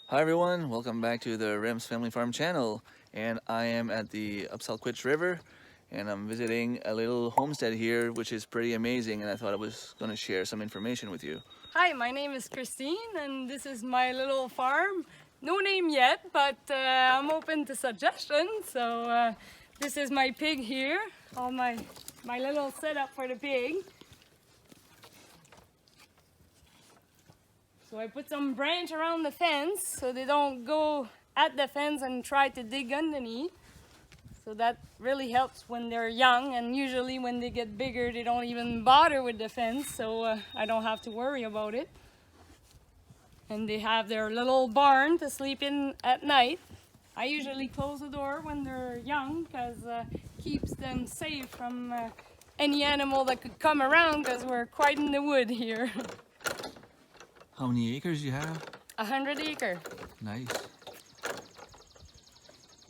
Hi everyone, welcome back to the Rems Family Farm channel, and I am at the Upsalquitch River and I'm visiting a little homestead here which is pretty amazing, and I thought I was going to share some information with you. Hi, my name is Christine and this is my little farm. No name yet, but I'm open to suggestions. So this is my pig here, all my little setup for the pig. So I put some branch around the fence so they don't go at the fence and try to dig underneath. So that really helps when they're young, and usually when they get bigger they don't even bother with the fence, so I don't have to worry about it. And they have their little barn to sleep in at night. I usually close the door when they're young because it keeps them safe from any animal that could come around, because we're quite in the wood here. How many acres do you have? 100 acre. Nice.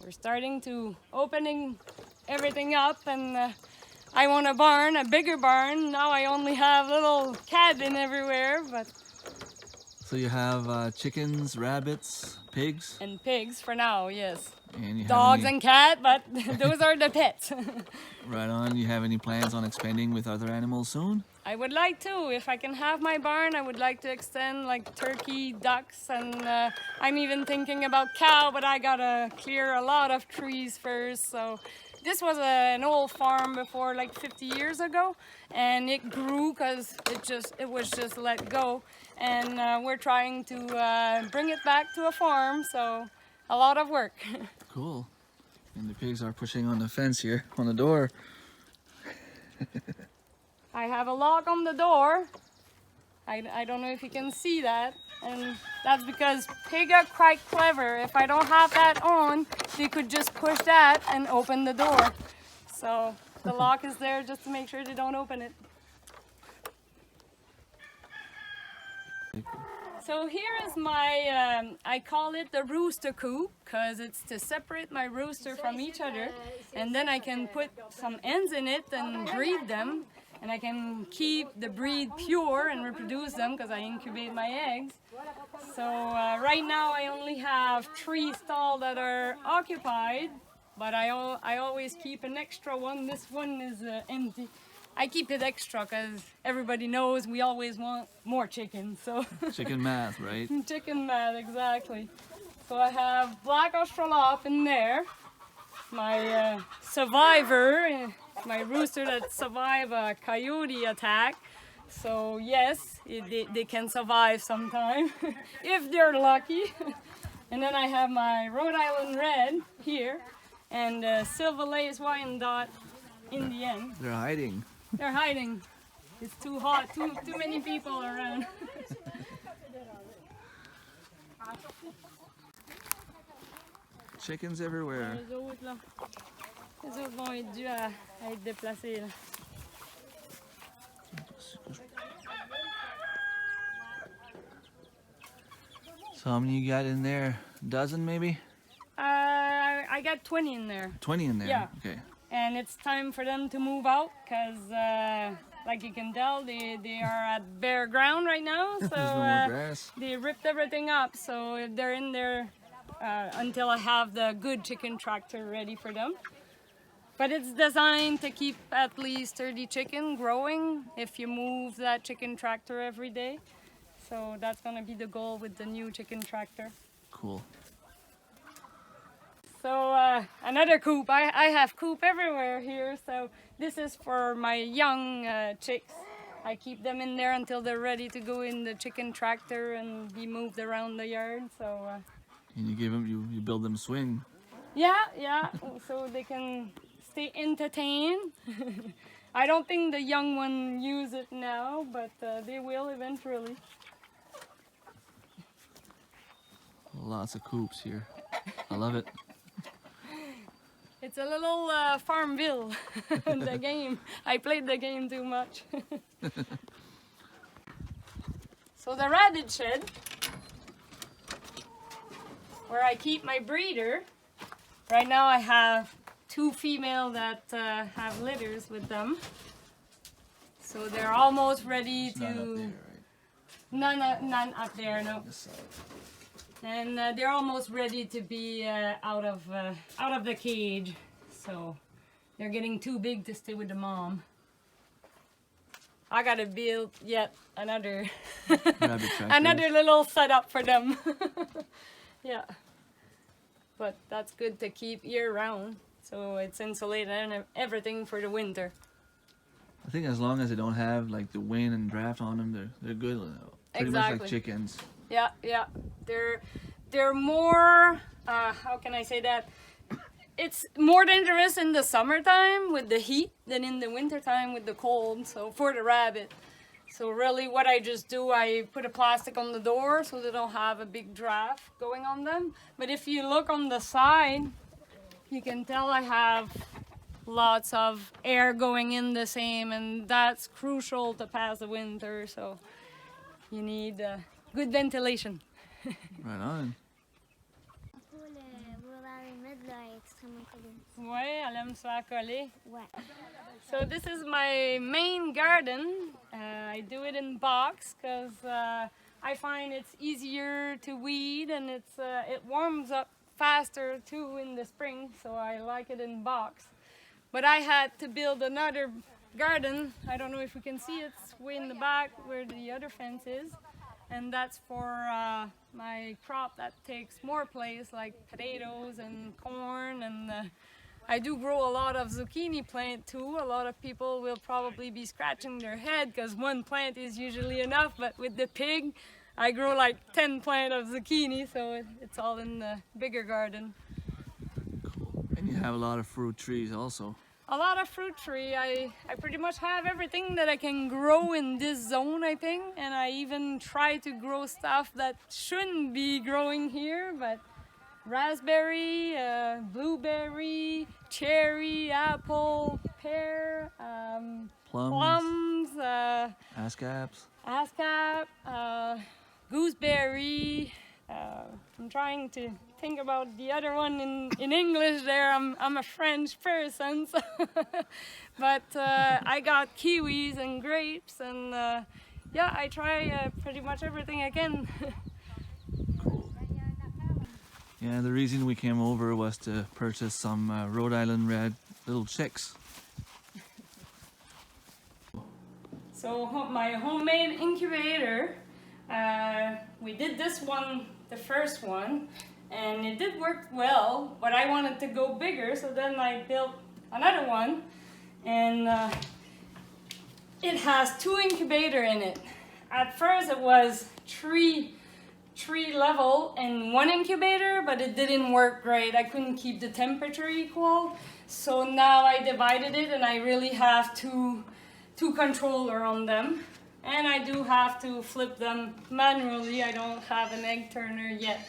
We're starting to opening everything up, and I want a barn, a bigger barn. Now I only have little cabin everywhere, but... So you have chickens, rabbits, pigs? And pigs for now, yes. And you have Dogs and cat, but those are the pets. Right on. You have any plans on expanding with other animals soon? I would like to. If I can have my barn, I would like to extend like turkey, ducks, and I'm even thinking about cow, but I gotta clear a lot of trees first. So this was an old farm before, like 50 years ago, and it grew because it was just let go. And we're trying to bring it back to a farm, so a lot of work. Cool. And the pigs are pushing on the fence here, on the door. I have a lock on the door. I don't know if you can see that, and that's because pigs are quite clever. If I don't have that on, they could just push that and open the door. So the lock is there just to make sure they don't open it. So here is my, I call it the Rooster Coupe, because it's to separate my rooster from each other, and then I can put some hens in it and breed them, and I can keep the breed pure and reproduce them because I incubate my eggs. So right now I only have 3 stalls that are occupied, but I always keep an extra one. This one is empty. I keep it extra because everybody knows we always want more chickens. So Chicken math, right? Chicken math, exactly. So I have black Australorp in there, my survivor, my rooster that survived a coyote attack. So yes, they can survive sometime if they're lucky. And then I have my Rhode Island Red here, and Silver Lace Wyandotte in the end. They're hiding. They're hiding. It's too hot, too many people around. Chickens everywhere. Les autres, là. Les autres vont être dus à être déplacés, là. So how many you got in there? A dozen maybe? I got 20 in there. 20 in there? Yeah. Okay. And it's time for them to move out because, like you can tell, they are at bare ground right now. So There's no more grass. they ripped everything up. So they're in there until I have the good chicken tractor ready for them. But it's designed to keep at least 30 chicken growing if you move that chicken tractor every day. So that's going to be the goal with the new chicken tractor. Cool. So another coop. I have coop everywhere here. So this is for my young chicks. I keep them in there until they're ready to go in the chicken tractor and be moved around the yard. So And you give them, you build them swing. yeah. So they can stay entertained. I don't think the young one use it now, but they will eventually. Lots of coops here. I love it. It's a little Farmville, the game. I played the game too much. So the rabbit shed, where I keep my breeder. Right now I have 2 female that have litters with them. So they're almost ready to... None up there, right? None up there, no. This side. And they're almost ready to be out of the cage, so they're getting too big to stay with the mom. I gotta build yet another another little setup for them. Yeah, but that's good to keep year round, so it's insulated and everything for the winter. I think as long as they don't have like the wind and draft on them, they're good. Pretty much like chickens. Yeah, yeah. They're more, how can I say that? It's more dangerous in the summertime with the heat than in the wintertime with the cold, so for the rabbit. So really what I just do, I put a plastic on the door so they don't have a big draft going on them. But if you look on the side, you can tell I have lots of air going in the same, and that's crucial to pass the winter, so you need good ventilation. Right on. Ouais, elle aime ça coller. Ouais. So this is my main garden. I do it in box because I find it's easier to weed, and it warms up faster too in the spring, so I like it in box. But I had to build another garden. I don't know if you can see it. It's way in the back where the other fence is. And that's for my crop that takes more place, like potatoes and corn. And I do grow a lot of zucchini plant too. A lot of people will probably be scratching their head because one plant is usually enough. But with the pig, I grow like 10 plants of zucchini, so it's all in the bigger garden. Cool. And you have a lot of fruit trees also. A lot of fruit tree. I pretty much have everything that I can grow in this zone, I think. And I even try to grow stuff that shouldn't be growing here, but raspberry, blueberry, cherry, apple, pear, plums, ascap, gooseberry. I'm trying to think about the other one in English there. I'm a French person, so but I got kiwis and grapes, and yeah, I try pretty much everything I can. Cool. Yeah, the reason we came over was to purchase some Rhode Island red little chicks. So my homemade incubator, we did this one, the first one, and it did work well, but I wanted to go bigger, so then I built another one, and it has 2 incubators in it. At first it was tree level and 1 incubator, but it didn't work great. I couldn't keep the temperature equal, so now I divided it, and I really have two controllers on them. And I do have to flip them manually. I don't have an egg turner yet.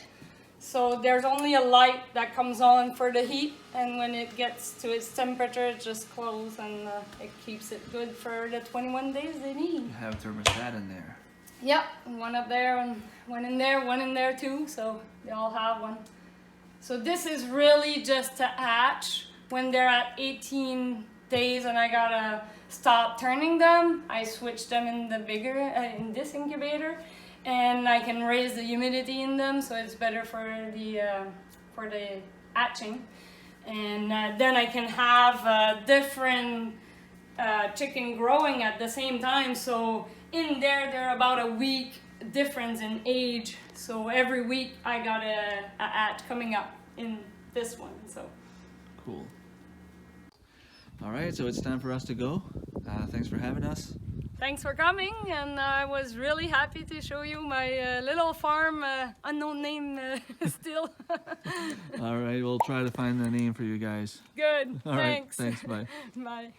So there's only a light that comes on for the heat, and when it gets to its temperature, it just closes, and it keeps it good for the 21 days they need. You have a thermostat in there. Yep, one up there and one in there too, so they all have one. So this is really just to hatch when they're at 18 days, and I gotta stop turning them. I switch them in the bigger, in this incubator, and I can raise the humidity in them, so it's better for the hatching. And then I can have different chicken growing at the same time. So in there, they're about a week difference in age. So every week I got a hatch coming up in this one. So cool. All right, so it's time for us to go. Thanks for having us. Thanks for coming, and I was really happy to show you my little farm, unknown name still. All right, we'll try to find the name for you guys. Good, All thanks. right, thanks, bye. Bye.